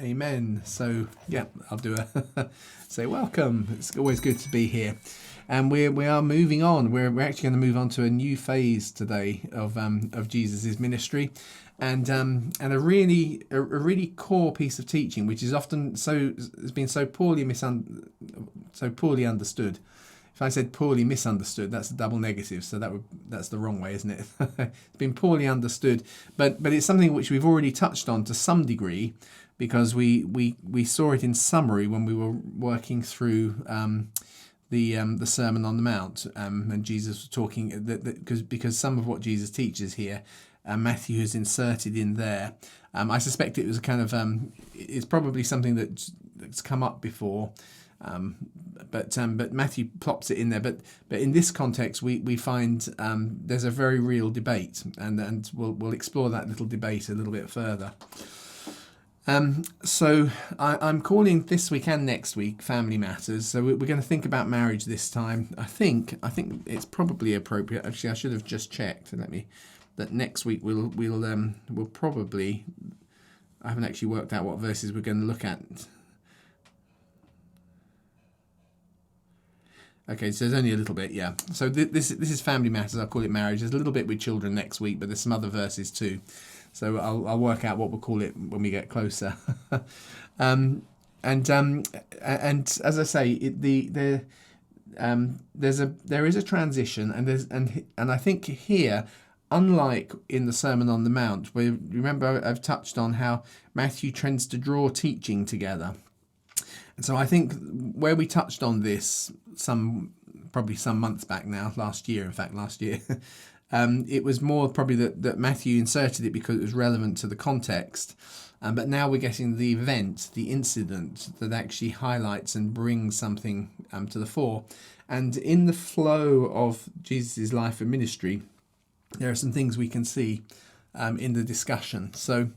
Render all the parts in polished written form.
Amen. So yeah, I'll do a say welcome. It's always good to be here, and we are moving on. We're actually going to move on to a new phase today of Jesus's ministry, and a really core piece of teaching, which is often has been so poorly understood. If I said poorly misunderstood, that's a double negative, so that's the wrong way, isn't it? It's been poorly understood, but it's something which we've already touched on to some degree, because we saw it in summary when we were working through the Sermon on the Mount, and Jesus was talking because some of what Jesus teaches here, Matthew has inserted in there. I suspect it was a kind of it's probably something that's come up before. But Matthew plops it in there. But in this context, we find there's a very real debate, and we'll explore that little debate a little bit further. So I'm calling this week and next week Family Matters. So we're going to think about marriage this time. I think it's probably appropriate. Actually, I should have just checked. That next week we'll probably. I haven't actually worked out what verses we're going to look at. Okay, so there's only a little bit, yeah. So this is Family Matters. I'll call it marriage. There's a little bit with children next week, but there's some other verses too. So I'll work out what we'll call it when we get closer. And as I say, there is a transition, and I think here, unlike in the Sermon on the Mount, where remember I've touched on how Matthew tends to draw teaching together. And so I think where we touched on this probably some months back now, last year, it was more probably that Matthew inserted it because it was relevant to the context. But now we're getting the event, the incident that actually highlights and brings something to the fore. And in the flow of Jesus' life and ministry, there are some things we can see in the discussion. So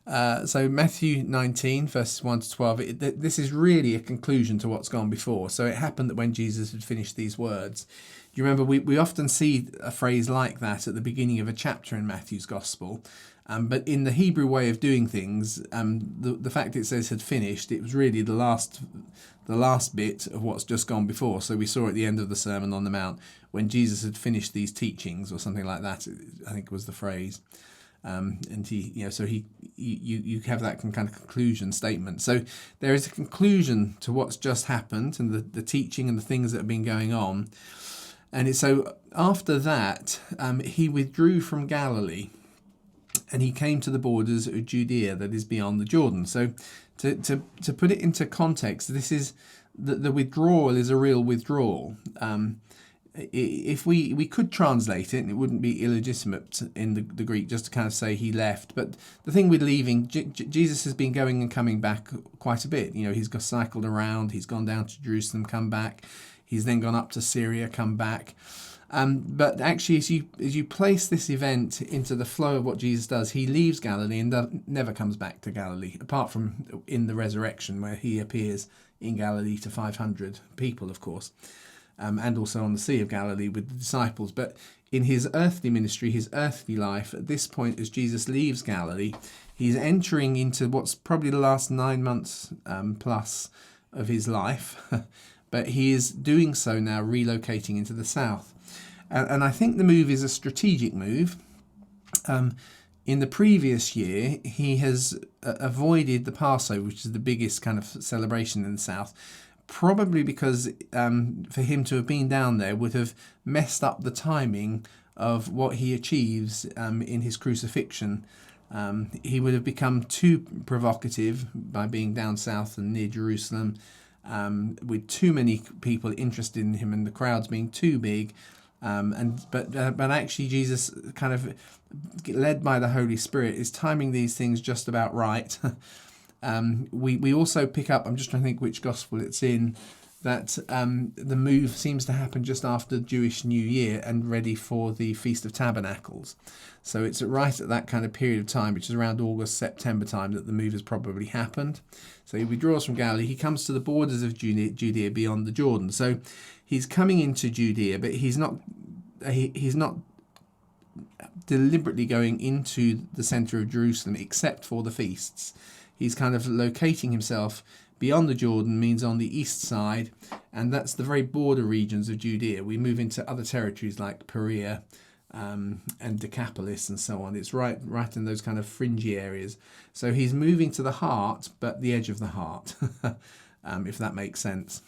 Matthew 19, verses 1 to 12, this is really a conclusion to what's gone before. So it happened that when Jesus had finished these words, you remember we often see a phrase like that at the beginning of a chapter in Matthew's Gospel. But in the Hebrew way of doing things, the fact it says had finished, it was really the last bit of what's just gone before. So we saw at the end of the Sermon on the Mount, when Jesus had finished these teachings, or something like that, I think was the phrase. And you have that kind of conclusion statement. So there is a conclusion to what's just happened and the teaching and the things that have been going on. And so after that, he withdrew from Galilee and he came to the borders of Judea, that is beyond the Jordan. So to put it into context, this is the withdrawal is a real withdrawal. If we could translate it, and it wouldn't be illegitimate in the Greek just to kind of say he left. But the thing with leaving, Jesus has been going and coming back quite a bit. He's cycled around. He's gone down to Jerusalem, come back. He's then gone up to Syria, come back. But actually, as you place this event into the flow of what Jesus does, he leaves Galilee and never comes back to Galilee, apart from in the resurrection, where he appears in Galilee to 500 people, of course. And also on the Sea of Galilee with the disciples. But in his earthly ministry, his earthly life, at this point, as Jesus leaves Galilee, he's entering into what's probably the last 9 months plus of his life. But he is doing so now, relocating into the south. And I think the move is a strategic move. In the previous year, he has avoided the Passover, which is the biggest kind of celebration in the south. Probably because for him to have been down there would have messed up the timing of what he achieves in his crucifixion. He would have become too provocative by being down south and near Jerusalem, with too many people interested in him and the crowds being too big. But actually Jesus, kind of led by the Holy Spirit, is timing these things just about right. We also pick up, I'm just trying to think which gospel it's in, that the move seems to happen just after Jewish New Year and ready for the Feast of Tabernacles. So it's right at that kind of period of time, which is around August, September time, that the move has probably happened. So he withdraws from Galilee. He comes to the borders of Judea beyond the Jordan. So he's coming into Judea, but he's not deliberately going into the centre of Jerusalem except for the feasts. he's kind of locating himself beyond the Jordan, means on the east side, and that's the very border regions of Judea. We move into other territories like Perea and Decapolis and so on. It's right in those kind of fringy areas. So he's moving to the heart, but the edge of the heart, if that makes sense.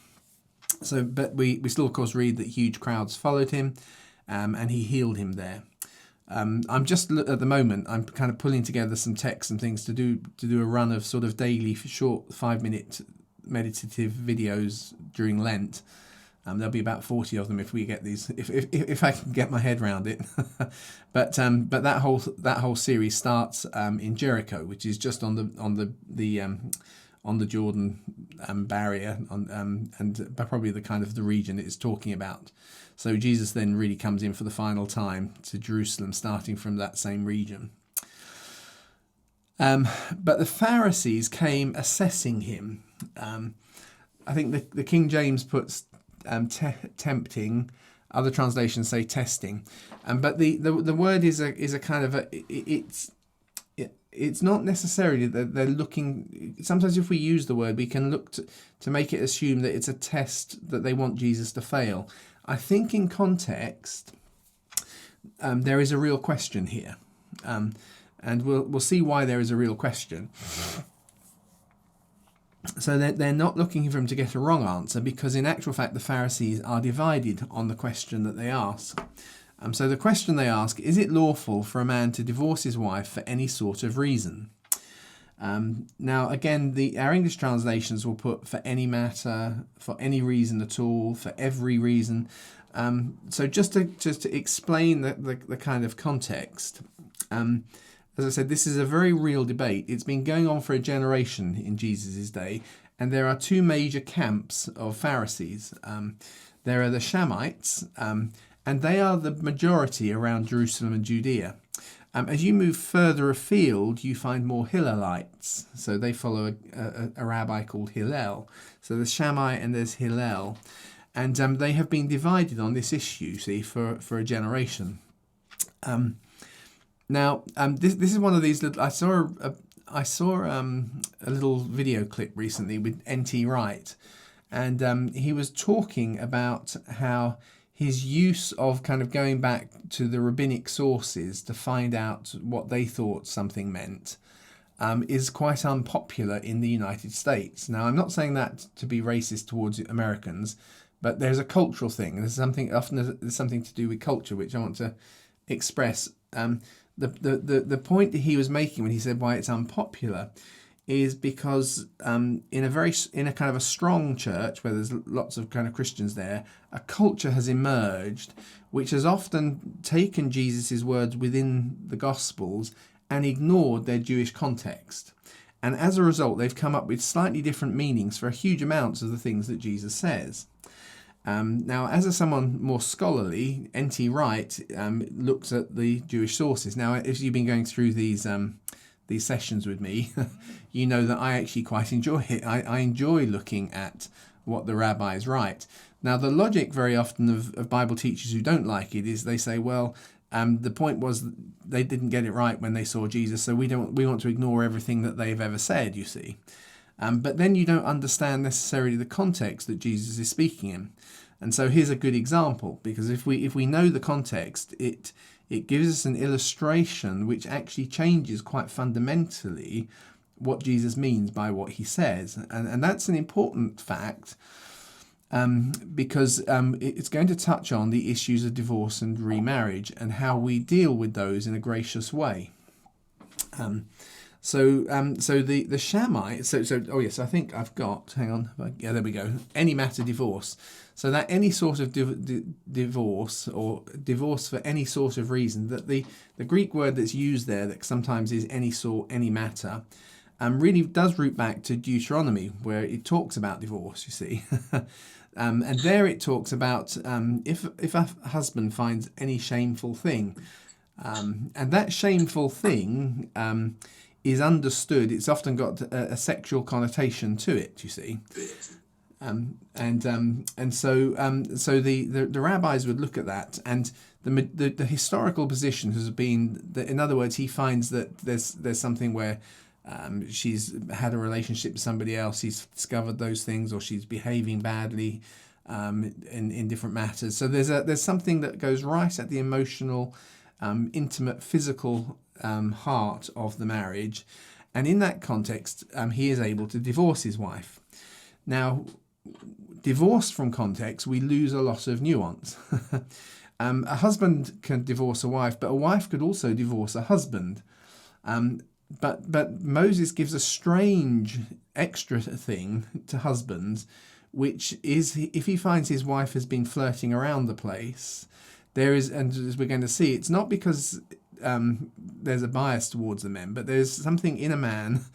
So, but we still, of course, read that huge crowds followed him, and he healed him there. I'm just at the moment, I'm kind of pulling together some texts and things to do a run of sort of daily short 5-minute meditative videos during Lent. There'll be about 40 of them if we get these, if I can get my head around it. but that whole series starts in Jericho, which is just on the Jordan barrier, and probably the kind of the region it is talking about. So Jesus then really comes in for the final time to Jerusalem, starting from that same region. But the Pharisees came assessing him. I think the King James puts tempting. Other translations say testing. But the word is a kind of it's not necessarily that they're looking. Sometimes if we use the word, we can look to make it assume that it's a test that they want Jesus to fail. I think in context, there is a real question here, and we'll see why there is a real question. So they're not looking for him to get a wrong answer, because in actual fact the Pharisees are divided on the question that they ask. So the question they ask: is it lawful for a man to divorce his wife for any sort of reason? Now, again, our English translations will put for any matter, for any reason at all, for every reason. So just to explain the kind of context, as I said, this is a very real debate. It's been going on for a generation in Jesus' day, and there are two major camps of Pharisees. There are the Shammaites, and they are the majority around Jerusalem and Judea. As you move further afield, you find more Hillelites. So they follow a rabbi called Hillel. So there's Shammai and there's Hillel. And they have been divided on this issue, see, for a generation. Now, this is one of these little... I saw a little video clip recently with N.T. Wright. And he was talking about how his use of kind of going back to the rabbinic sources to find out what they thought something meant is quite unpopular in the United States. Now, I'm not saying that to be racist towards Americans, but there's a cultural thing. There's something to do with culture, which I want to express. The point that he was making when he said why it's unpopular is because in a kind of a strong church where there's lots of kind of Christians there, a culture has emerged which has often taken Jesus' words within the Gospels and ignored their Jewish context. And as a result, they've come up with slightly different meanings for huge amounts of the things that Jesus says. Now, as someone more scholarly, N.T. Wright looks at the Jewish sources. Now, if you've been going through these sessions with me, you know that I actually quite enjoy it. I enjoy looking at what the rabbis write. Now, the logic very often of Bible teachers who don't like it is they say, well, the point was they didn't get it right when they saw Jesus, so we want to ignore everything that they've ever said, you see. But then you don't understand necessarily the context that Jesus is speaking in. And so here's a good example, because if we know the context, it gives us an illustration which actually changes quite fundamentally what Jesus means by what he says. And that's an important fact because it's going to touch on the issues of divorce and remarriage and how we deal with those in a gracious way. So the Shammai, oh yes, I think I've got, hang on, yeah, there we go, any matter divorce. So that any sort of divorce or divorce for any sort of reason, that the Greek word that's used there that sometimes is any sort, any matter, really does root back to Deuteronomy, where it talks about divorce, you see. And there it talks about if a husband finds any shameful thing, and that shameful thing is understood, it's often got a sexual connotation to it, you see. So the rabbis would look at that, and the historical position has been that, in other words, he finds that there's something where she's had a relationship with somebody else, he's discovered those things, or she's behaving badly in different matters. So there's something that goes right at the emotional, intimate, physical heart of the marriage. And in that context, he is able to divorce his wife. Now, divorced from context, we lose a lot of nuance. A husband can divorce a wife, but a wife could also divorce a husband. But Moses gives a strange extra thing to husbands, which is if he finds his wife has been flirting around the place, there is, and as we're going to see, it's not because there's a bias towards the men, but there's something in a man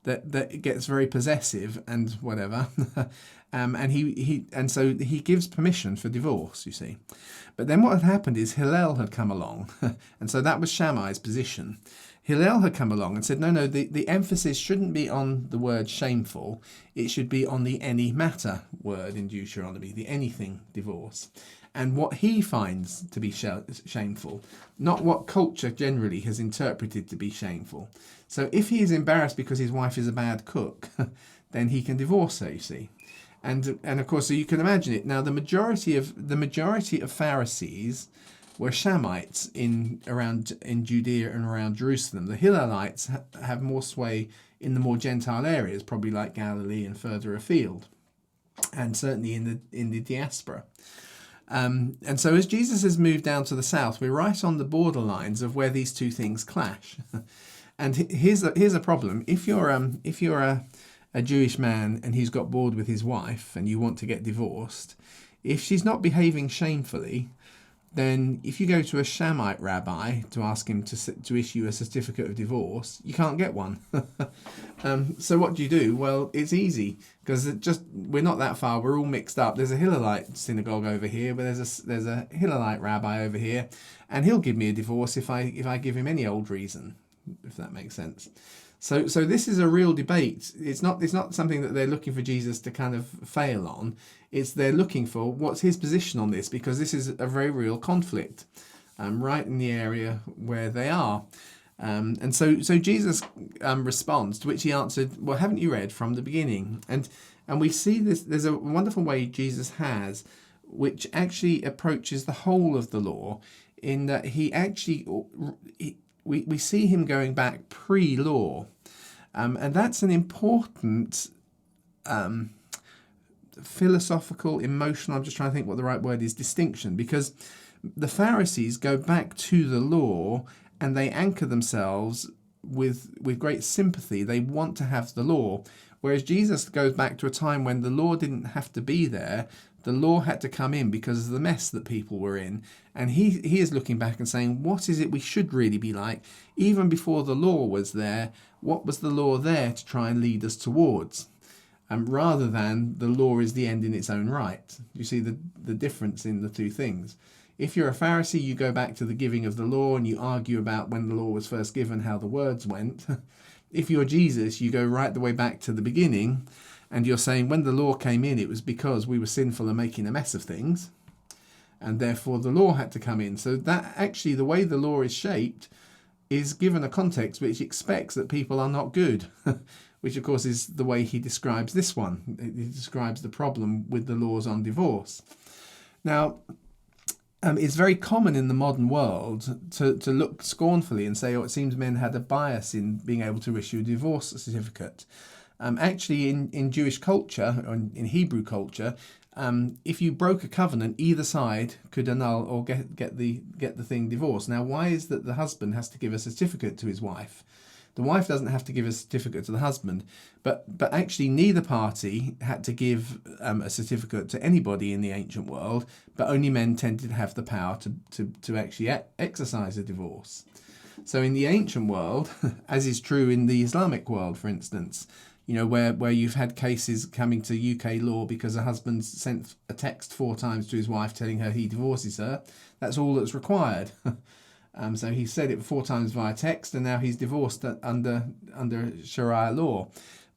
that gets very possessive and whatever, and so he gives permission for divorce, you see. But then what had happened is Hillel had come along, and so that was Shammai's position. Hillel had come along and said, no, the emphasis shouldn't be on the word shameful. It should be on the any matter word in Deuteronomy, the anything divorce. And what he finds to be shameful, not what culture generally has interpreted to be shameful. So if he is embarrassed because his wife is a bad cook, then he can divorce her, you see. And of course, so you can imagine it. Now, the majority of Pharisees were Shamites in Judea and around Jerusalem. The Hillelites have more sway in the more Gentile areas, probably like Galilee and further afield, and certainly in the diaspora. And so as Jesus has moved down to the south, we're right on the borderlines of where these two things clash. And here's a problem. If you're a Jewish man and he's got bored with his wife and you want to get divorced, if she's not behaving shamefully, then if you go to a Shammite rabbi to ask him to issue a certificate of divorce, you can't get one. So what do? Well, it's easy, because we're not that far. We're all mixed up. There's a Hillelite synagogue over here, but there's a Hillelite rabbi over here, and he'll give me a divorce if I give him any old reason, if that makes sense. So this is a real debate. It's not something that they're looking for Jesus to kind of fail on. It's they're looking for what's his position on this, because this is a very real conflict right in the area where they are. And so Jesus responds, to which he answered, well, haven't you read from the beginning? And we see this, there's a wonderful way Jesus has, which actually approaches the whole of the law, in that he actually... We see him going back pre-law, and that's an important philosophical, emotional, I'm just trying to think what the right word is, distinction, because the Pharisees go back to the law and they anchor themselves with great sympathy. They want to have the law, whereas Jesus goes back to a time when the law didn't have to be there. The law had to come in because of the mess that people were in. And he is looking back and saying, what is it we should really be like? Even before the law was there, what was the law there to try and lead us towards? Rather than the law is the end in its own right. You see the difference in the two things. If you're a Pharisee, you go back to the giving of the law and you argue about when the law was first given, how the words went. If you're Jesus, you go right the way back to the beginning, and you're saying when the law came in, it was because we were sinful and making a mess of things, and therefore the law had to come in. So that actually, the way the law is shaped is given a context which expects that people are not good, which of course is the way he describes this one. He describes the problem with the laws on divorce. Now, it's very common in the modern world to look scornfully and say, oh, it seems men had a bias in being able to issue a divorce certificate. Actually, in Jewish culture, or in Hebrew culture, if you broke a covenant, either side could annul or get the thing divorced. Now, why is that the husband has to give a certificate to his wife? The wife doesn't have to give a certificate to the husband, but actually neither party had to give a certificate to anybody in the ancient world, but only men tended to have the power to actually exercise a divorce. So in the ancient world, as is true in the Islamic world, for instance, you know, where you've had cases coming to UK law because a husband sent a text 4 times to his wife telling her he divorces her, that's all that's required. So he said it 4 times via text, and now he's divorced under Sharia law.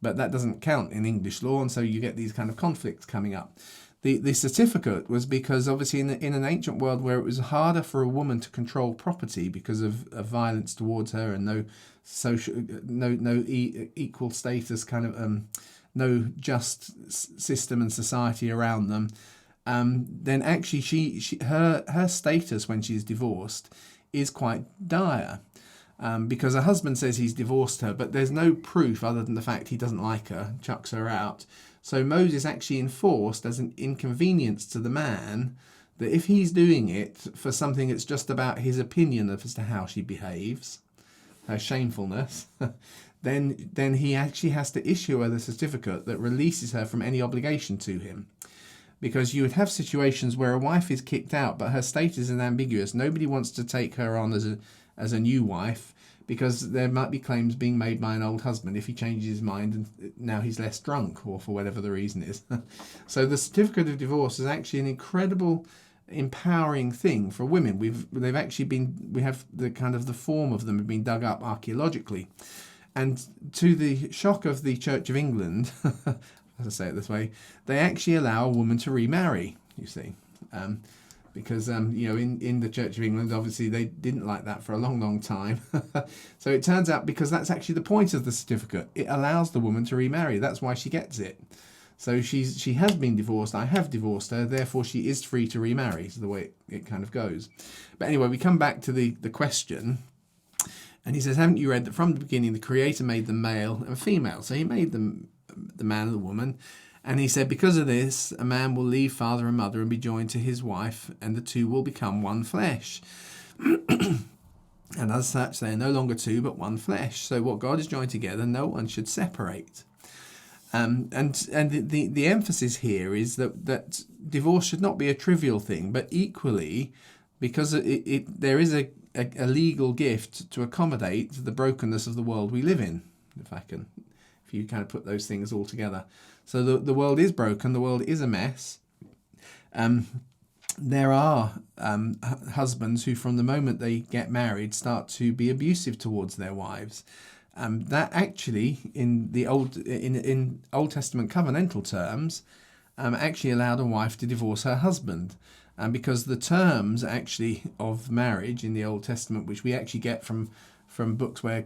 But that doesn't count in English law, and so you get these kind of conflicts coming up. The certificate was because obviously in an ancient world where it was harder for a woman to control property because of violence towards her and social, equal status, kind of no just system and society around them, then actually her status when she's divorced is quite dire. Because her husband says he's divorced her, but there's no proof other than the fact he doesn't like her, chucks her out. So Moses actually enforced as an inconvenience to the man that if he's doing it for something that's just about his opinion as to how she behaves, her shamefulness, then he actually has to issue her the certificate that releases her from any obligation to him. Because you would have situations where a wife is kicked out, but her status is ambiguous. Nobody wants to take her on as a new wife, because there might be claims being made by an old husband if he changes his mind and now he's less drunk, or for whatever the reason is. So the certificate of divorce is actually an incredible empowering thing for women. We have the kind of the form of them have been dug up archaeologically, and to the shock of the Church of England, as I say it this way, they actually allow a woman to remarry, you see. Because in the Church of England, obviously they didn't like that for a long time. So it turns out, because that's actually the point of the certificate, it allows the woman to remarry. That's why she gets it. So she has been divorced. I have divorced her. Therefore, she is free to remarry. Is the way it kind of goes. But anyway, we come back to the question. And he says, haven't you read that from the beginning the Creator made them male and female? So he made them the man and the woman. And he said, because of this, a man will leave father and mother and be joined to his wife, and the two will become one flesh. And as such, they are no longer two, but one flesh. So what God has joined together, no one should separate. And the emphasis here is that divorce should not be a trivial thing, but equally, because there is a legal gift to accommodate the brokenness of the world we live in, if you kind of put those things all together. So the world is broken, the world is a mess. There are husbands who, from the moment they get married, start to be abusive towards their wives. That actually, in the Old Testament covenantal terms, actually allowed a wife to divorce her husband. Because the terms actually of marriage in the Old Testament, which we actually get from books where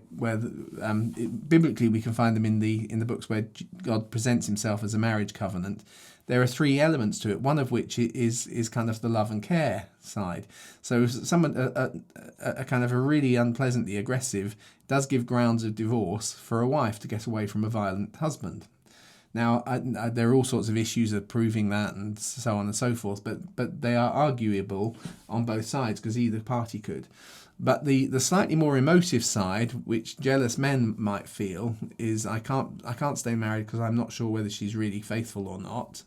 biblically we can find them in the books where God presents himself as a marriage covenant, there are three elements to it, one of which is kind of the love and care side. So someone a kind of a really unpleasantly aggressive does give grounds of divorce for a wife to get away from a violent husband. Now, there are all sorts of issues of proving that and so on and so forth, but they are arguable on both sides, because either party could. But the slightly more emotive side, which jealous men might feel, is I can't stay married because I'm not sure whether she's really faithful or not.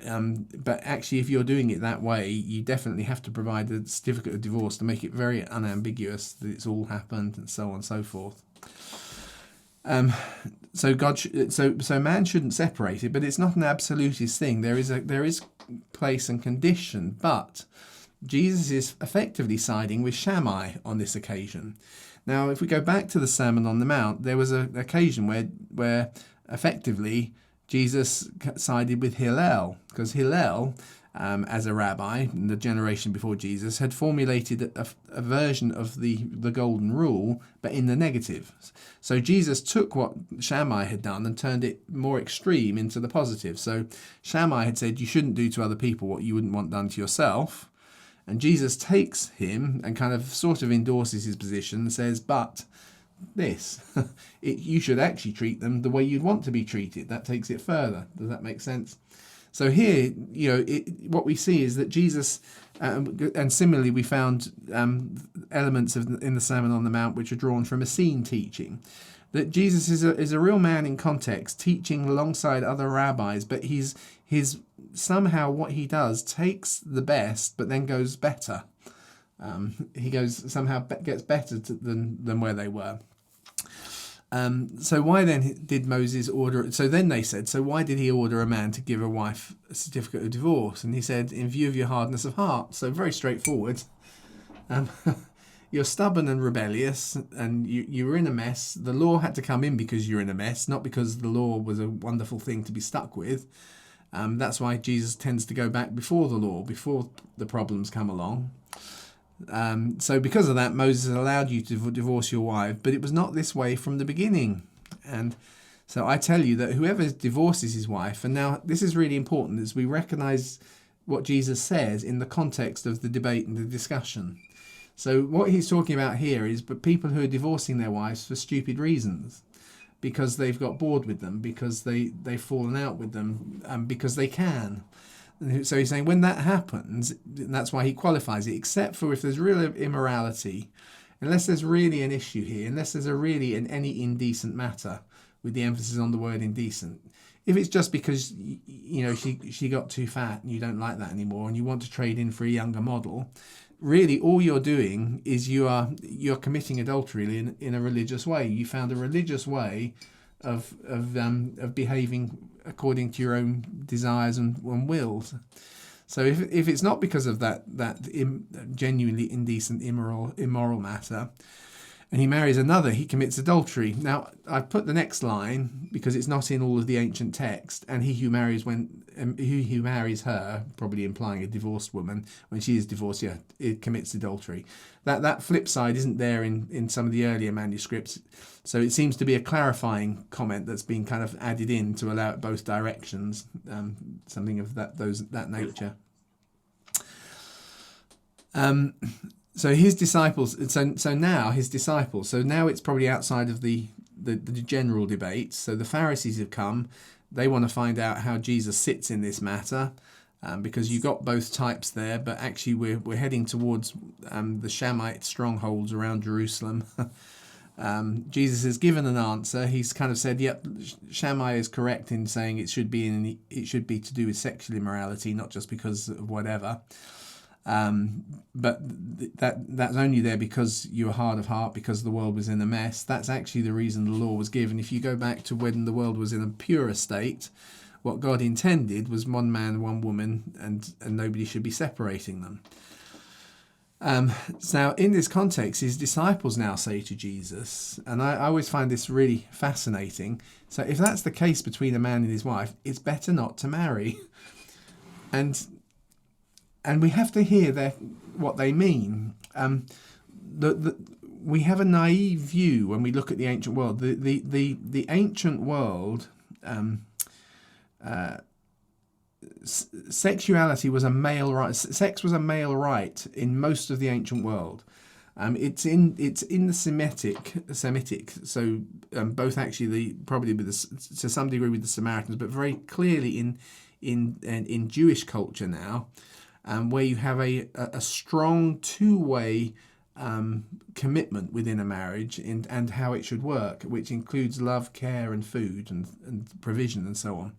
But actually, if you're doing it that way, you definitely have to provide a certificate of divorce to make it very unambiguous that it's all happened, and so on and so forth. So man shouldn't separate it, but it's not an absolutist thing. There is place and condition, but Jesus is effectively siding with Shammai on this occasion. Now, if we go back to the Sermon on the Mount, there was an occasion where effectively Jesus sided with Hillel, because Hillel, as a rabbi in the generation before Jesus, had formulated a version of the golden rule, but in the negative. So Jesus took what Shammai had done and turned it more extreme into the positive. So Shammai had said you shouldn't do to other people what you wouldn't want done to yourself. And Jesus takes him and kind of sort of endorses his position and says, but this, you should actually treat them the way you'd want to be treated. That takes it further. Does that make sense? So here, what we see is that Jesus, and similarly we found elements in the Sermon on the Mount which are drawn from Essene teaching, that Jesus is a real man in context, teaching alongside other rabbis, but he's somehow what he does takes the best, but then goes better. He gets better than where they were. So why then did Moses order? So then they said, so why did he order a man to give a wife a certificate of divorce? And he said, in view of your hardness of heart. So very straightforward. You're stubborn and rebellious, and you were in a mess. The law had to come in because you're in a mess, not because the law was a wonderful thing to be stuck with. That's why Jesus tends to go back before the law, before the problems come along. So because of that, Moses allowed you to divorce your wife, but it was not this way from the beginning. And so I tell you that whoever divorces his wife, and now this is really important as we recognize what Jesus says in the context of the debate and the discussion. So what he's talking about here is but people who are divorcing their wives for stupid reasons, because they've got bored with them, because they've fallen out with them, because they can. So he's saying when that happens, and that's why he qualifies it, except for if there's real immorality, unless there's really an issue here, unless there's any indecent matter, with the emphasis on the word indecent. If it's just because she got too fat and you don't like that anymore and you want to trade in for a younger model, really all you're doing is you're committing adultery in a religious way. You found a religious way of behaving according to your own desires and wills. So if it's not because of that genuinely indecent immoral matter, and he marries another, he commits adultery. Now, I've put the next line because it's not in all of the ancient text. And he who marries her, probably implying a divorced woman, when she is divorced, it commits adultery. That flip side isn't there in some of the earlier manuscripts. So it seems to be a clarifying comment that's been kind of added in to allow it both directions, something of that nature. So his disciples. So now his disciples. So now it's probably outside of the general debate. So the Pharisees have come. They want to find out how Jesus sits in this matter, because you've got both types there. But actually, we're heading towards the Shammite strongholds around Jerusalem. Jesus has given an answer. He's kind of said, "Yep, Shammai is correct in saying it should be to do with sexual immorality, not just because of whatever." But that's only there because you were hard of heart, because the world was in a mess. That's actually the reason the law was given. If you go back to when the world was in a purer state, what God intended was one man, one woman, and nobody should be separating them. So in this context, his disciples now say to Jesus, and I always find this really fascinating. So if that's the case between a man and his wife, it's better not to marry. And we have to hear what they mean. We have a naive view when we look at the ancient world. The ancient world, sexuality was a male right. Sex was a male right in most of the ancient world. It's in the Semitic. So both actually probably to some degree with the Samaritans, but very clearly in Jewish culture now. Where you have a strong two-way commitment within a marriage and how it should work, which includes love, care, and food and provision and so on.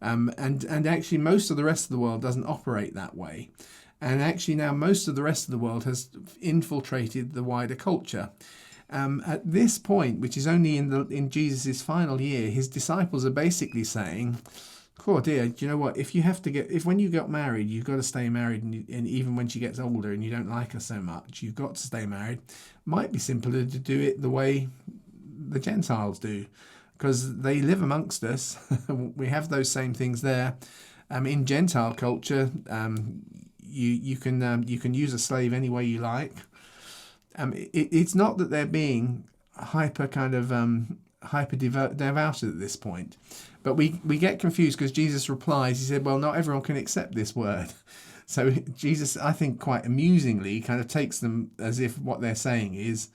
And actually most of the rest of the world doesn't operate that way. And actually now most of the rest of the world has infiltrated the wider culture. At this point, which is only in Jesus' final year, his disciples are basically saying, "Oh dear, do you know what? If when you got married, you've got to stay married, and even when she gets older and you don't like her so much, you've got to stay married. Might be simpler to do it the way the Gentiles do, because they live amongst us. We have those same things there. In Gentile culture, you can use a slave any way you like. It's not that they're being hyper devout at this point." But we get confused because Jesus replies, he said, well, not everyone can accept this word. So Jesus, I think quite amusingly, kind of takes them as if what they're saying is,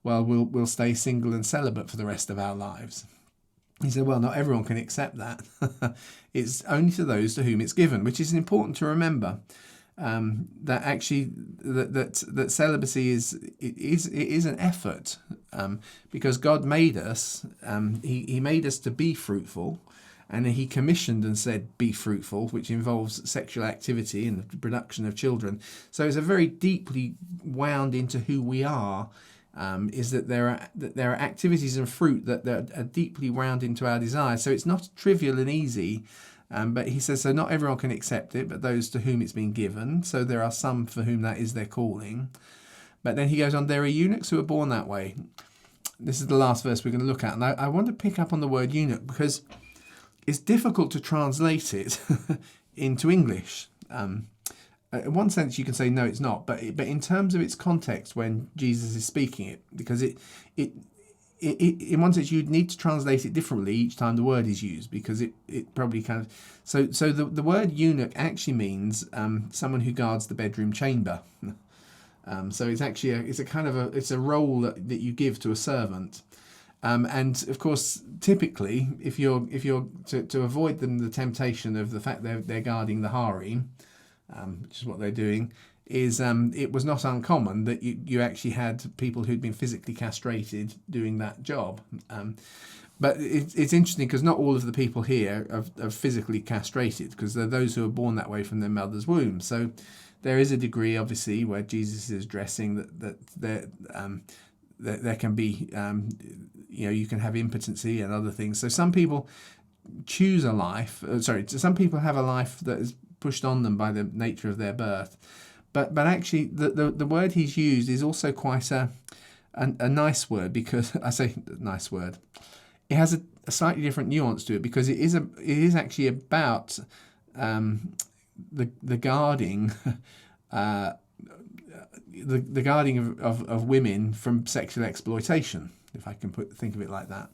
well, we'll stay single and celibate for the rest of our lives. He said, well, not everyone can accept that. It's only to those to whom it's given, which is important to remember. That actually that celibacy is an effort, because God made us. He made us to be fruitful, and he commissioned and said, "Be fruitful," which involves sexual activity and the production of children. So it's a very deeply wound into who we are. Is that there are activities and fruit that are deeply wound into our desires. So it's not trivial and easy. But he says, so not everyone can accept it, but those to whom it's been given. So there are some for whom that is their calling. But then he goes on, there are eunuchs who are born that way. This is the last verse we're going to look at. And I want to pick up on the word eunuch because it's difficult to translate it into English. in one sense you can say no, it's not, but in terms of its context when Jesus is speaking it, because it in one sense you'd need to translate it differently each time the word is used, because it probably kind of so the word eunuch actually means someone who guards the bedroom chamber. So it's actually it's a role that you give to a servant. And of course, typically, if you're to avoid the temptation of the fact they're guarding the harem, which is what they're doing, is it was not uncommon that you actually had people who'd been physically castrated doing that job. But it's interesting because not all of the people here are physically castrated, because they're those who are born that way from their mother's womb. So there is a degree, obviously, where Jesus is addressing that there can be, you can have impotency and other things. So some people choose a life. Some people have a life that is pushed on them by the nature of their birth. But actually, the word he's used is also quite a nice word, because I say nice word. It has a slightly different nuance to it, because it is actually about the guarding. The guarding of women from sexual exploitation, if I can think of it like that,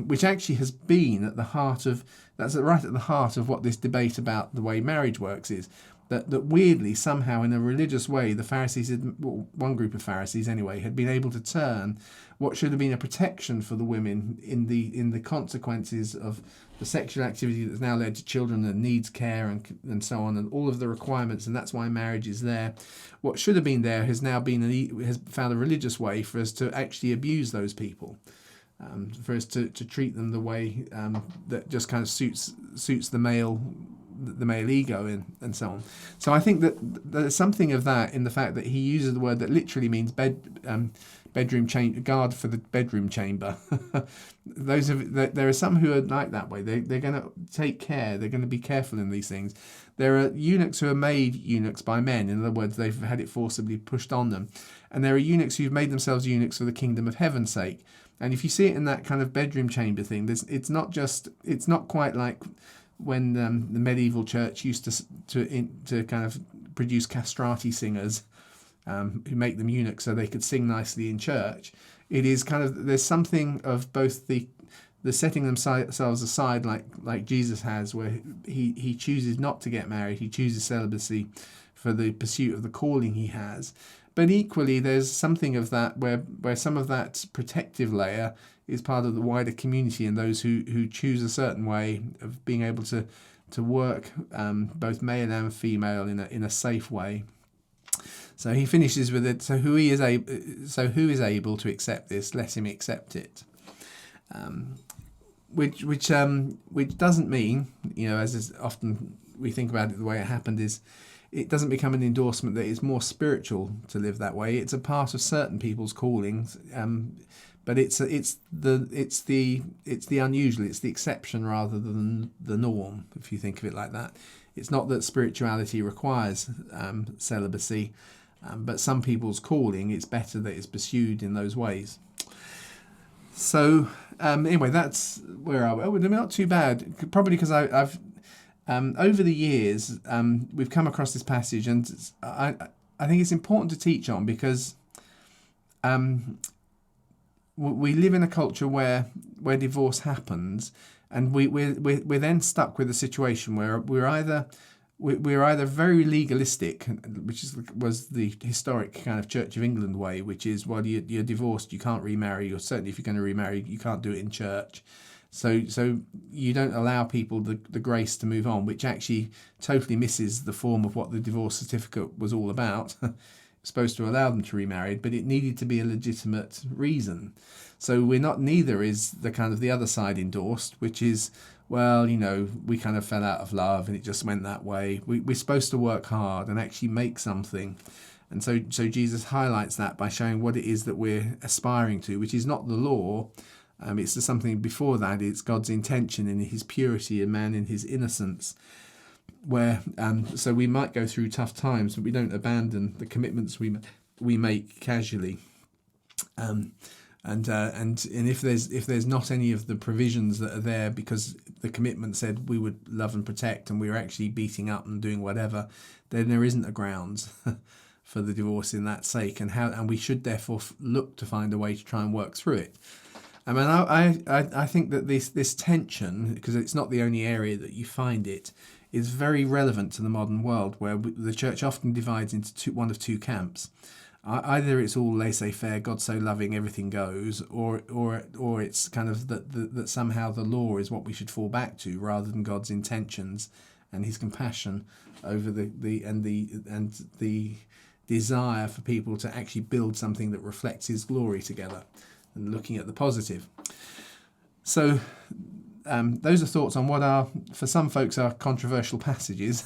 which actually has been right at the heart of what this debate about the way marriage works is. That weirdly, somehow, in a religious way, the Pharisees, one group of Pharisees anyway, had been able to turn what should have been a protection for the women in the consequences of the sexual activity that's now led to children and needs care and so on, and all of the requirements, and that's why marriage is there. What should have been there has now has found a religious way for us to actually abuse those people, for us to treat them the way that just kind of suits the male ego and so on. So I think that there's something of that in the fact that he uses the word that literally means bedroom chamber, guard for the bedroom chamber. There are some who are like that way. They're going to take care. They're going to be careful in these things. There are eunuchs who are made eunuchs by men. In other words, they've had it forcibly pushed on them. And there are eunuchs who've made themselves eunuchs for the kingdom of heaven's sake. And if you see it in that kind of bedroom chamber thing, it's not quite like when the medieval church used to kind of produce castrati singers who make them eunuchs so they could sing nicely in church. It is kind of, there's something of both the setting themselves aside like Jesus has, where he chooses not to get married, he chooses celibacy for the pursuit of the calling he has. But equally, there's something of that where some of that protective layer is part of the wider community, and those who choose a certain way of being able to work both male and female in a safe way. So he finishes with it. So who is able to accept this? Let him accept it. Which doesn't mean, as is often we think about it, the way it happened is, it doesn't become an endorsement that it's more spiritual to live that way. It's a part of certain people's callings, but it's the unusual. It's the exception rather than the norm, if you think of it like that. It's not that spirituality requires celibacy, but some people's calling, it's better that it's pursued in those ways. So anyway, that's where I was. Not too bad, probably because I've over the years we've come across this passage, and I think it's important to teach on, because we live in a culture where divorce happens, and we're then stuck with a situation where we're either very legalistic, which was the historic kind of Church of England way, which is, well, you're divorced, you can't remarry, or certainly if you're going to remarry, you can't do it in church. So you don't allow people the grace to move on, which actually totally misses the form of what the divorce certificate was all about. It's supposed to allow them to remarry, but it needed to be a legitimate reason. So neither is the kind of the other side endorsed, which is, well, we kind of fell out of love and it just went that way. We're supposed to work hard and actually make something. And so Jesus highlights that by showing what it is that we're aspiring to, which is not the law. It's just something before that. It's God's intention in his purity and man in his innocence, where so we might go through tough times, but we don't abandon the commitments we make casually. And if there's not any of the provisions that are there because the commitment said we would love and protect, and we were actually beating up and doing whatever, then there isn't a grounds for the divorce in that sake, and we should therefore look to find a way to try and work through it. I mean, I think that this tension, because it's not the only area that you find it, is very relevant to the modern world, where the church often divides into one of two camps. Either it's all laissez-faire, God so loving, everything goes, or it's kind of that somehow the law is what we should fall back to rather than God's intentions and His compassion over the desire for people to actually build something that reflects His glory together, and looking at the positive. So those are thoughts on what are, for some folks, are controversial passages.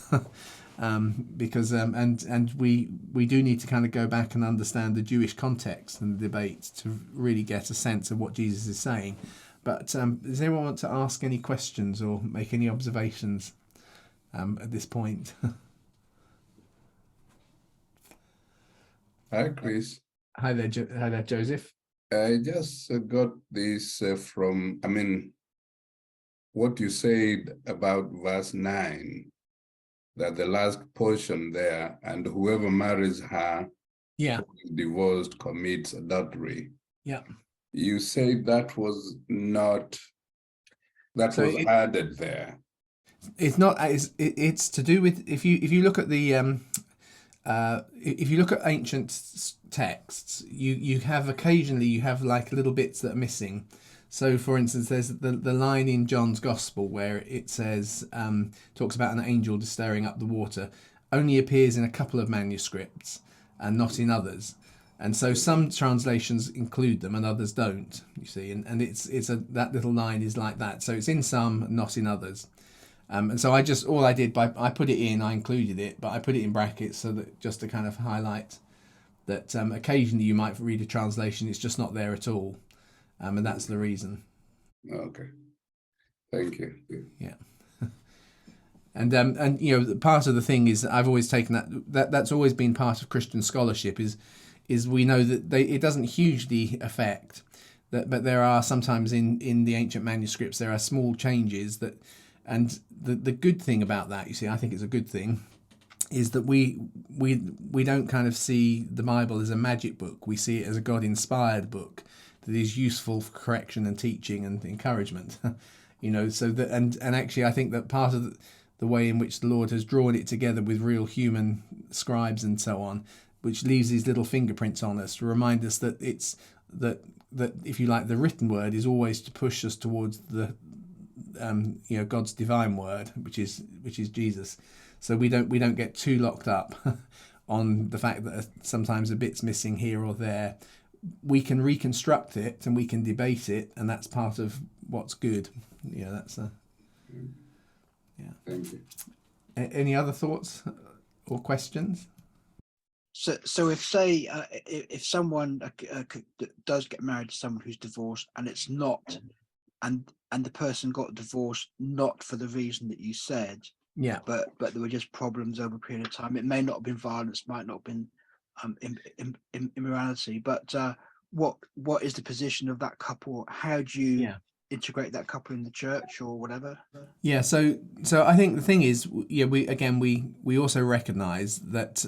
Because we do need to kind of go back and understand the Jewish context and the debate to really get a sense of what Jesus is saying. But does anyone want to ask any questions or make any observations at this point? Hi, Chris. Hi there, Joseph. I just got this from, what you said about verse 9, that the last portion there, and whoever marries her Yeah. who is divorced commits adultery. Yeah. You said that was not, that so was added there. It's not. It's to do with if you look at the if you look at ancient texts, you have occasionally like little bits that are missing. So, for instance, there's the line in John's Gospel where it says, talks about an angel just stirring up the water, only appears in a couple of manuscripts and not in others. And so some translations include them and others don't, you see. And that little line is like that. So it's in some, not in others. And so I put it in, I included it, but I put it in brackets so that just to kind of highlight that occasionally you might read a translation, it's just not there at all. And that's the reason. Okay. Thank you. Yeah. And you know, part of the thing is I've always taken that's always been part of Christian scholarship is we know that it doesn't hugely affect that, but there are sometimes in the ancient manuscripts there are small changes that, and the good thing about that, you see, I think it's a good thing, is that we don't kind of see the Bible as a magic book. We see it as a God-inspired book that is useful for correction and teaching and encouragement. You know, so that and actually I think that part of the way in which the Lord has drawn it together with real human scribes and so on, which leaves these little fingerprints on us to remind us that it's that if you like, the written word is always to push us towards the you know, God's divine word, which is Jesus. So we don't get too locked up on the fact that sometimes a bit's missing here or there. We can reconstruct it and we can debate it, and that's part of what's good. Yeah, that's yeah. Thank you. Any other thoughts or questions? So if say if someone does get married to someone who's divorced and it's not, and the person got divorced not for the reason that you said, yeah, but there were just problems over a period of time. It may not have been violence, might not have been immorality, but what is the position of that couple? How do you integrate that couple in the church or whatever? Yeah, so I think the thing is, yeah, we also recognise that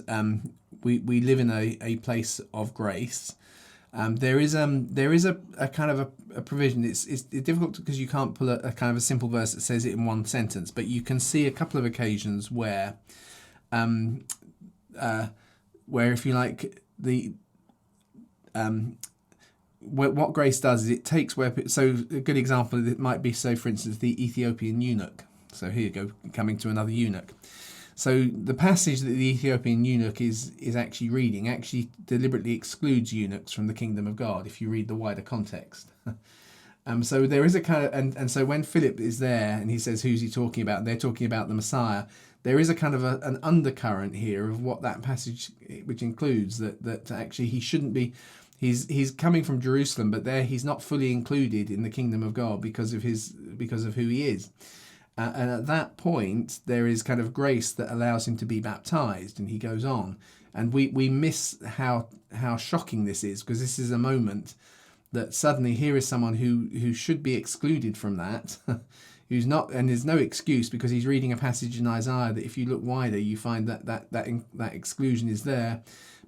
we live in a place of grace. There is a kind of a provision. It's difficult because you can't pull a kind of a simple verse that says it in one sentence, but you can see a couple of occasions where if you like what grace does is it takes so a good example it might be, so for instance, the Ethiopian eunuch. So here you go, coming to another eunuch. So the passage that the Ethiopian eunuch is actually reading actually deliberately excludes eunuchs from the kingdom of God if you read the wider context. So there is a kind of, and so when Philip is there and he says, who's he talking about? And they're talking about the Messiah. There is a kind of an undercurrent here of what that passage, which includes that actually he shouldn't be, he's coming from Jerusalem, but there he's not fully included in the kingdom of God because of who he is. And at that point, there is kind of grace that allows him to be baptized, and he goes on. And we miss how shocking this is, because this is a moment that suddenly here is someone who should be excluded from that, who's not, and there's no excuse because he's reading a passage in Isaiah that if you look wider, you find that exclusion is there.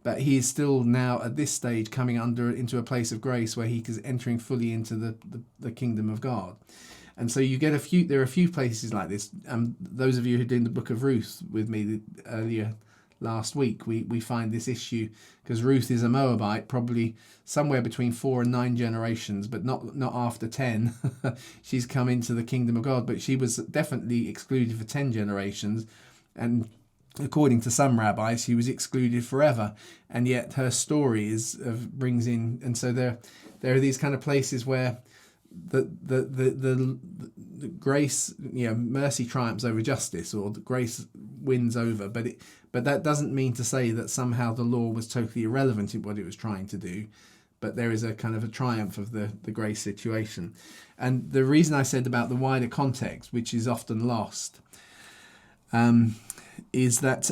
But he is still now at this stage coming into a place of grace where he is entering fully into the kingdom of God. And so you get there are a few places like this. Those of you who did the book of Ruth with me earlier last week, we find this issue because Ruth is a Moabite, probably somewhere between 4 and 9 generations, but not after 10. She's come into the kingdom of God, but she was definitely excluded for 10 generations. And according to some rabbis, she was excluded forever. And yet her story brings in, and so there are these kind of places where the grace, mercy triumphs over justice, or the grace wins over, but that doesn't mean to say that somehow the law was totally irrelevant in what it was trying to do. But there is a kind of a triumph of the grace situation. And the reason I said about the wider context, which is often lost, is that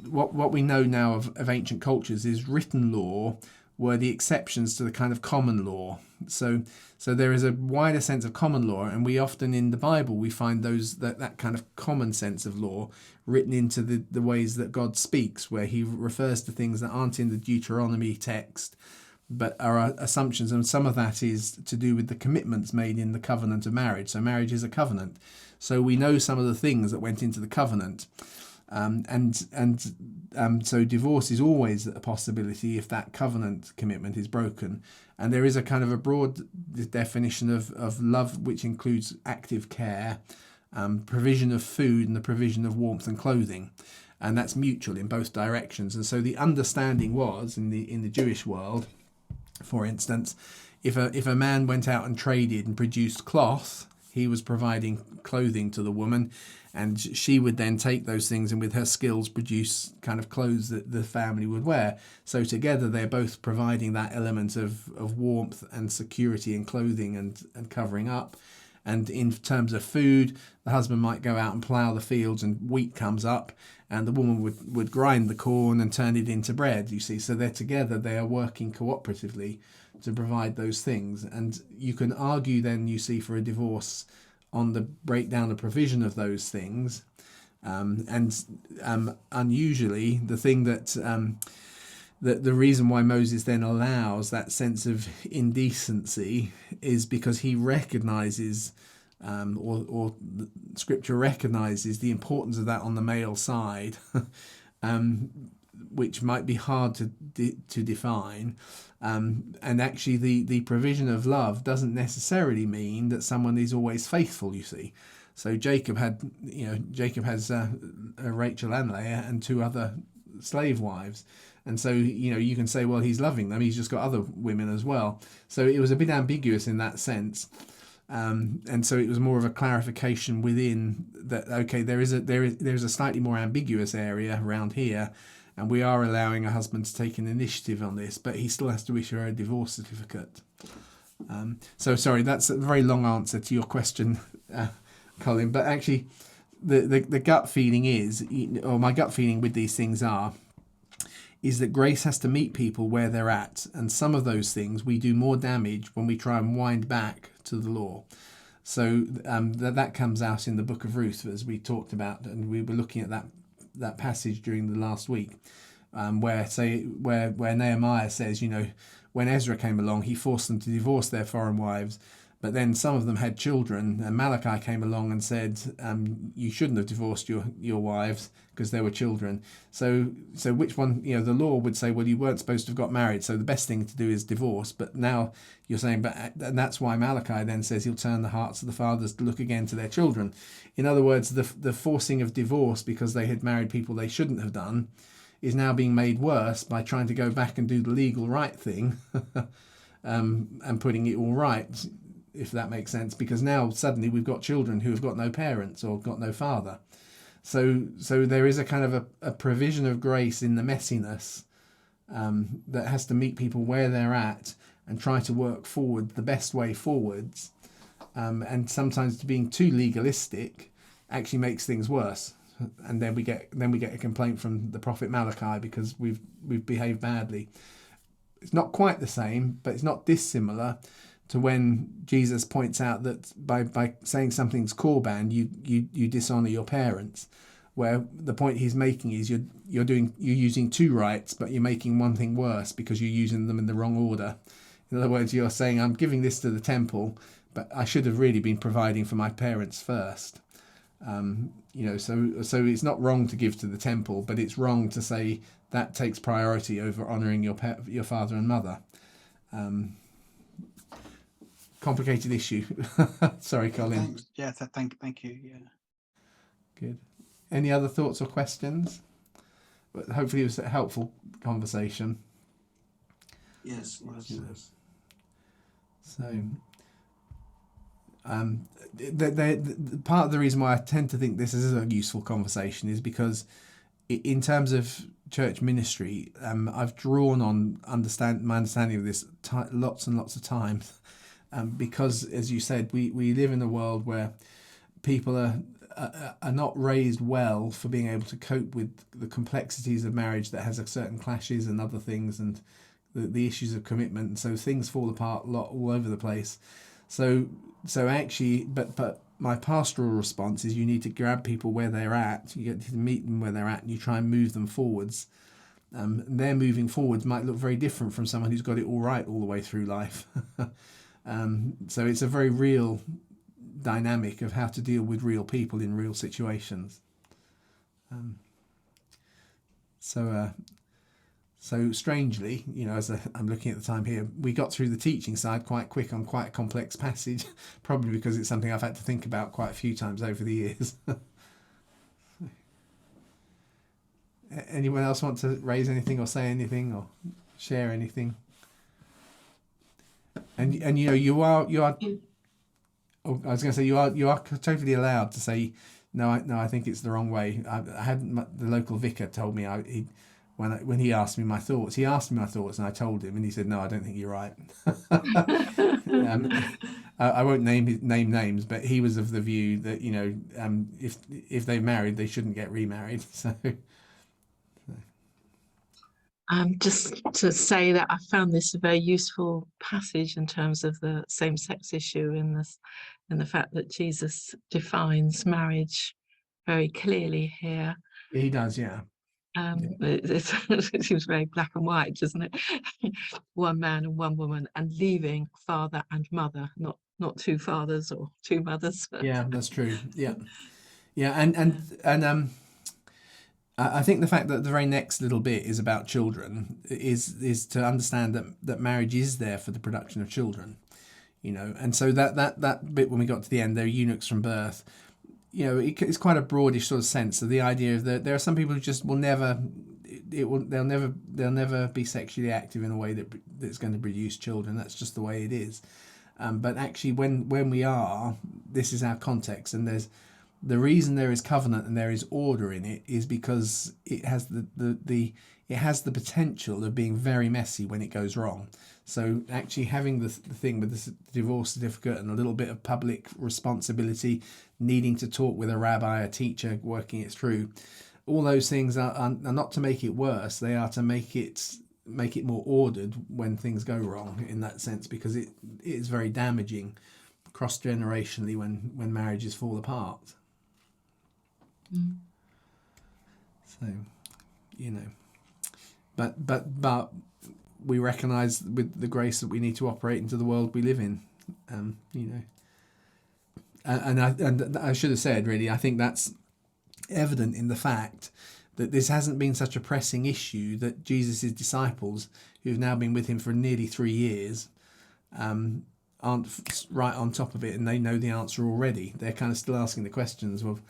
what we know now of ancient cultures is written law were the exceptions to the kind of common law. So there is a wider sense of common law, and we often in the Bible we find that kind of common sense of law written into the ways that God speaks, where he refers to things that aren't in the Deuteronomy text but are assumptions, and some of that is to do with the commitments made in the covenant of marriage. So marriage is a covenant. So we know some of the things that went into the covenant. So divorce is always a possibility if that covenant commitment is broken. And there is a kind of a broad definition of love, which includes active care, provision of food, and the provision of warmth and clothing. And that's mutual in both directions. And so the understanding was in the Jewish world, for instance, if a man went out and traded and produced cloth, he was providing clothing to the woman, and she would then take those things and with her skills produce kind of clothes that the family would wear. So together they're both providing that element of warmth and security and clothing and covering up. And in terms of food, the husband might go out and plough the fields and wheat comes up, and the woman would grind the corn and turn it into bread, you see. So they're together, they are working cooperatively to provide those things. And you can argue then, you see, for a divorce on the breakdown of provision of those things. Unusually, the thing that the reason why Moses then allows that sense of indecency is because he recognizes, or Scripture recognizes the importance of that on the male side, which might be hard to define. And actually, the provision of love doesn't necessarily mean that someone is always faithful, you see. So Jacob has Rachel and Leah and 2 other slave wives. And so, you can say, well, he's loving them. He's just got other women as well. So it was a bit ambiguous in that sense. And so it was more of a clarification within that, okay, there's a slightly more ambiguous area around here, and we are allowing a husband to take an initiative on this, but he still has to issue her a divorce certificate. So sorry, that's a very long answer to your question, Colin. But actually, the gut feeling is, or my gut feeling with these things is that grace has to meet people where they're at. And some of those things we do more damage when we try and wind back to the law. So that comes out in the book of Ruth, as we talked about, and we were looking at that passage during the last week, where Nehemiah says, when Ezra came along, he forced them to divorce their foreign wives, but then some of them had children, and Malachi came along and said, you shouldn't have divorced your wives because there were children. So which one, the law would say, well, you weren't supposed to have got married, so the best thing to do is divorce. But now you're saying, and that's why Malachi then says he'll turn the hearts of the fathers to look again to their children. In other words, the forcing of divorce because they had married people they shouldn't have done is now being made worse by trying to go back and do the legal right thing and putting it all right, if that makes sense, because now suddenly we've got children who have got no parents or got no father. So there is a kind of a provision of grace in the messiness that has to meet people where they're at and try to work forward the best way forwards. And sometimes being too legalistic actually makes things worse. And then we get a complaint from the prophet Malachi because we've behaved badly. it's not quite the same, but it's not dissimilar to when Jesus points out that by saying something's korban, you dishonor your parents. Where the point he's making is you're using two rights, but you're making one thing worse because you're using them in the wrong order. In other words, you're saying, I'm giving this to the temple, but I should have really been providing for my parents first. So it's not wrong to give to the temple, but it's wrong to say that takes priority over honouring your father and mother. Complicated issue. Sorry, Colin. Thanks. Yeah, thank you. Yeah. Good. Any other thoughts or questions? But hopefully it was a helpful conversation. Yes, it was. So, part of the reason why I tend to think this is a useful conversation is because, in terms of church ministry, I've drawn on my understanding of this lots and lots of times, because, as you said, we live in a world where people are not raised well for being able to cope with the complexities of marriage that has a certain clashes and other things, and the issues of commitment, and so things fall apart all over the place. So actually, but my pastoral response is you need to grab people where they're at, you get to meet them where they're at, and you try and move them forwards. Their moving forwards might look very different from someone who's got it all right all the way through life. So it's a very real dynamic of how to deal with real people in real situations. So strangely, as I'm looking at the time here, we got through the teaching side quite quick on quite a complex passage, probably because it's something I've had to think about quite a few times over the years. Anyone else want to raise anything or say anything or share anything? And you are. Oh, I was going to say you are totally allowed to say no. I think it's the wrong way. I hadn't. The local vicar told me when he asked me my thoughts. He asked me my thoughts, and I told him, and he said, "No, I don't think you're right." I won't name names, but he was of the view that if they married, they shouldn't get remarried. So. Just to say that I found this a very useful passage in terms of the same-sex issue in the fact that Jesus defines marriage very clearly here. He does, yeah. It seems very black and white, doesn't it? One man and one woman, and leaving father and mother, not two fathers or two mothers. Yeah, that's true. Yeah, and I think the fact that the very next little bit is about children is to understand that marriage is there for the production of children, and so that bit when we got to the end, they're eunuchs from birth. It's quite a broadish sort of sense of the idea of that there are some people who just will never, they'll never be sexually active in a way that's going to produce children. That's just the way it is. But actually, when we are, this is our context, and the reason there is covenant and there is order in it is because it has it has the potential of being very messy when it goes wrong. So actually having the thing with the divorce certificate and a little bit of public responsibility, needing to talk with a rabbi, a teacher, working it through, all those things are not to make it worse. They are to make it more ordered when things go wrong, in that sense, because it is very damaging cross-generationally when marriages fall apart. So, but we recognise with the grace that we need to operate into the world we live in, and I should have said, really, I think that's evident in the fact that this hasn't been such a pressing issue that Jesus' disciples, who've now been with him for nearly 3 years, aren't right on top of it, and they know the answer already. They're kind of still asking the questions of,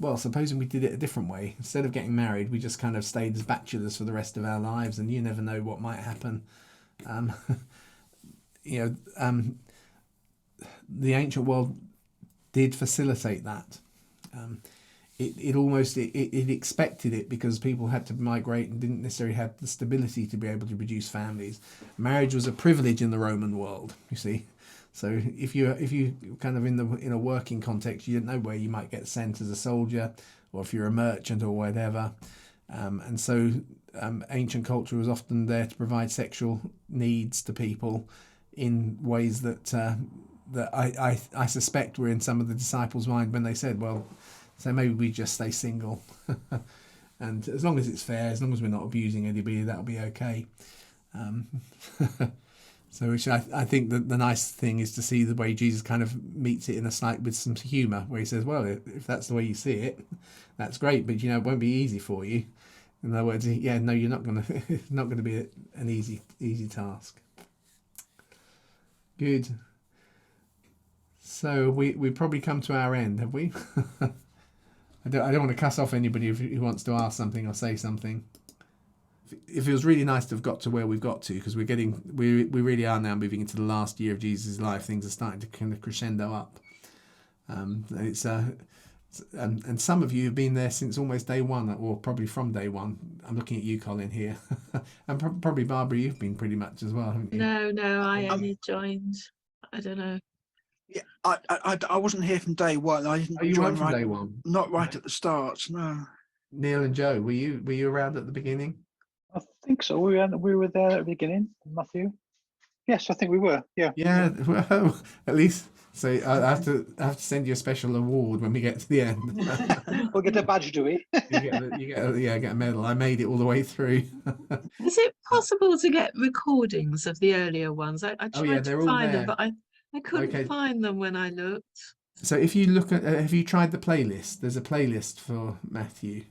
well, supposing we did it a different way. Instead of getting married, we just kind of stayed as bachelors for the rest of our lives, and you never know what might happen. The ancient world did facilitate that. It expected it because people had to migrate and didn't necessarily have the stability to be able to produce families. Marriage was a privilege in the Roman world, you see. So if you kind of in a working context, you didn't know where you might get sent as a soldier, or if you're a merchant or whatever, and so ancient culture was often there to provide sexual needs to people in ways that that I suspect were in some of the disciples' mind when they said, well, so maybe we just stay single. And as long as it's fair, as long as we're not abusing anybody, that'll be okay. So which I think that the nice thing is to see the way Jesus kind of meets it in a slight with some humour, where he says, well, if that's the way you see it, that's great, but it won't be easy for you. In other words, yeah, no, you're not gonna it's not gonna be an easy task. Good. So we probably come to our end, have we? I don't want to cuss off anybody who wants to ask something or say something. It feels really nice to have got to where we've got to, because we really are now moving into the last year of Jesus' life. Things are starting to kind of crescendo up. It's and some of you have been there since almost day one, or probably from day one. I'm looking at you, Colin, here, and probably Barbara, you've been pretty much as well, haven't you? No, I only joined. I don't know. Yeah, I wasn't here from day one. I didn't You join weren't from right, day one. not right at the start. No. Neil and Joe, were you around at the beginning? I think so. We were there at the beginning, Matthew. Yes, I think we were. Yeah. Yeah, well, at least. So I have to send you a special award when we get to the end. We'll get a badge, do we? get a medal. I made it all the way through. Is it possible to get recordings of the earlier ones? I tried they're to all find there. them, but I couldn't Okay. find them when I looked. So if you look at, have you tried the playlist? There's a playlist for Matthew.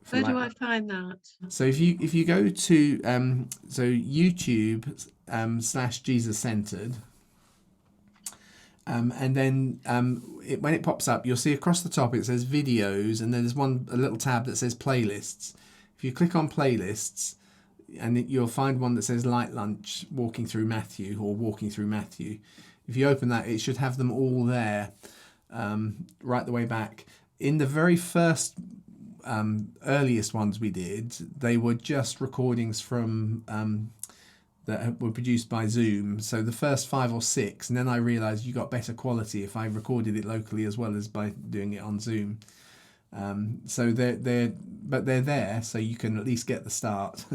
Where do I find that? So if you go to YouTube /Jesus Centered, and then when it pops up, you'll see across the top it says videos, and then there's a little tab that says playlists. If you click on playlists, and you'll find one that says Light Lunch, Walking Through Matthew, or Walking Through Matthew. If you open that, it should have them all there, right the way back. In the very first earliest ones we did, they were just recordings from that were produced by Zoom. So the first 5 or 6, and then I realized you got better quality if I recorded it locally as well as by doing it on Zoom. So they're there, so you can at least get the start.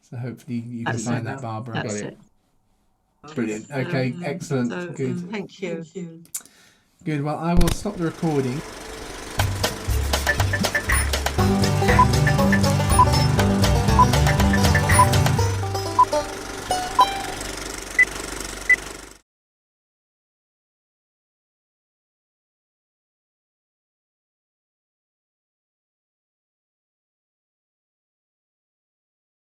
So hopefully you can find that, Barbara. That's it. Brilliant. Okay, excellent. So, Good. thank you. Good. Well, I will stop the recording.